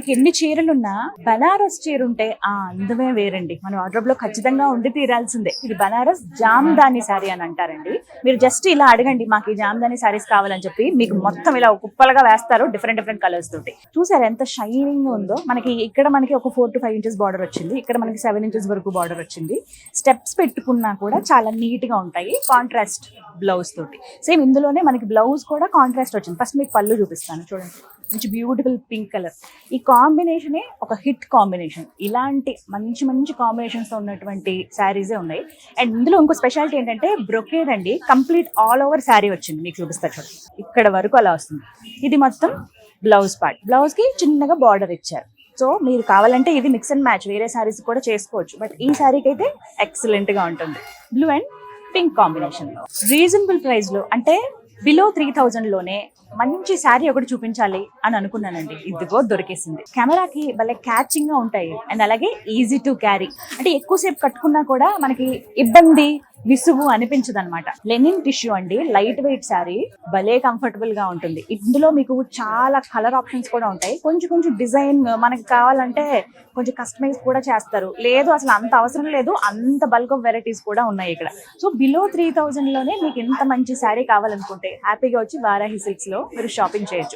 మనకి ఎన్ని చీరలున్నా బనారస్ చీర ఉంటే ఆ అందమే వేరండి. మన వార్డ్రోబ్ లో ఖచ్చితంగా ఉండి తీరాల్సిందే. ఇది బనారస్ జామ్దాని శారీ అని అంటారండి. మీరు జస్ట్ ఇలా అడగండి, మాకు ఈ జామ్దాని శారీస్ కావాలని చెప్పి మీకు మొత్తం ఇలా కుప్పలుగా వేస్తారు, డిఫరెంట్ కలర్స్ తోటి. చూసారు ఎంత షైనింగ్ ఉందో. మనకి ఒక 4 to 5 inches బార్డర్ వచ్చింది, ఇక్కడ మనకి 7 inches వరకు బార్డర్ వచ్చింది. స్టెప్స్ పెట్టుకున్నా కూడా చాలా నీట్ గా ఉంటాయి, కాంట్రాస్ట్ బ్లౌజ్ తోటి. సేమ్ ఇందులోనే మనకి బ్లౌజ్ కూడా కాంట్రాస్ట్ వచ్చింది. ఫస్ట్ మీకు పళ్ళు చూపిస్తాను చూడండి, మంచి బ్యూటిఫుల్ పింక్ కలర్. ఈ కాంబినేషనే ఒక హిట్ కాంబినేషన్. ఇలాంటి మంచి కాంబినేషన్స్ తో ఉన్నటువంటి శారీసే ఉన్నాయి. అండ్ ఇందులో ఇంకో స్పెషాలిటీ ఏంటంటే బ్రొకేడ్ అండి, కంప్లీట్ ఆల్ ఓవర్ శారీ వచ్చింది. మీకు చూపిస్తా చూడండి, ఇక్కడ వరకు అలా వస్తుంది. ఇది మొత్తం బ్లౌజ్ పార్ట్. బ్లౌజ్ కి చిన్నగా బార్డర్ ఇచ్చారు. సో మీరు కావాలంటే ఇది మిక్స్ అండ్ మ్యాచ్ వేరే శారీస్ కూడా చేసుకోవచ్చు, బట్ ఈ శారీకి అయితే ఎక్సలెంట్ గా ఉంటుంది. బ్లూ అండ్ పింక్ కాంబినేషన్ లో రీజనబుల్ ప్రైస్ లో, అంటే బిలో 3000 లోనే మంచి శారీ ఒకటి చూపించాలి అని అనుకున్నానండి. ఇదిగో దొరికేసింది. కెమెరాకి భలే క్యాచింగ్ గా ఉంటాయి అండ్ అలాగే ఈజీ టు క్యారీ. అంటే ఎక్కువసేపు కట్టుకున్నా కూడా మనకి ఇబ్బంది విసుగు అనిపించదు అనమాట. లెనిన్ టిష్యూ అండి, లైట్ వెయిట్ శారీ, భలే కంఫర్టబుల్ గా ఉంటుంది. ఇందులో మీకు చాలా కలర్ ఆప్షన్స్ కూడా ఉంటాయి. కొంచెం డిజైన్ మనకి కావాలంటే కొంచెం కస్టమైజ్ కూడా చేస్తారు, లేదు అసలు అంత అవసరం లేదు, అంత బల్క్ ఆఫ్ వెరైటీస్ కూడా ఉన్నాయి ఇక్కడ. సో బిలో 3000 లోనే మీకు ఇంత మంచి శారీ కావాలనుకుంటే హ్యాపీగా వచ్చి వారాహి సిల్క్స్ లో మీరు షాపింగ్ చేయొచ్చు.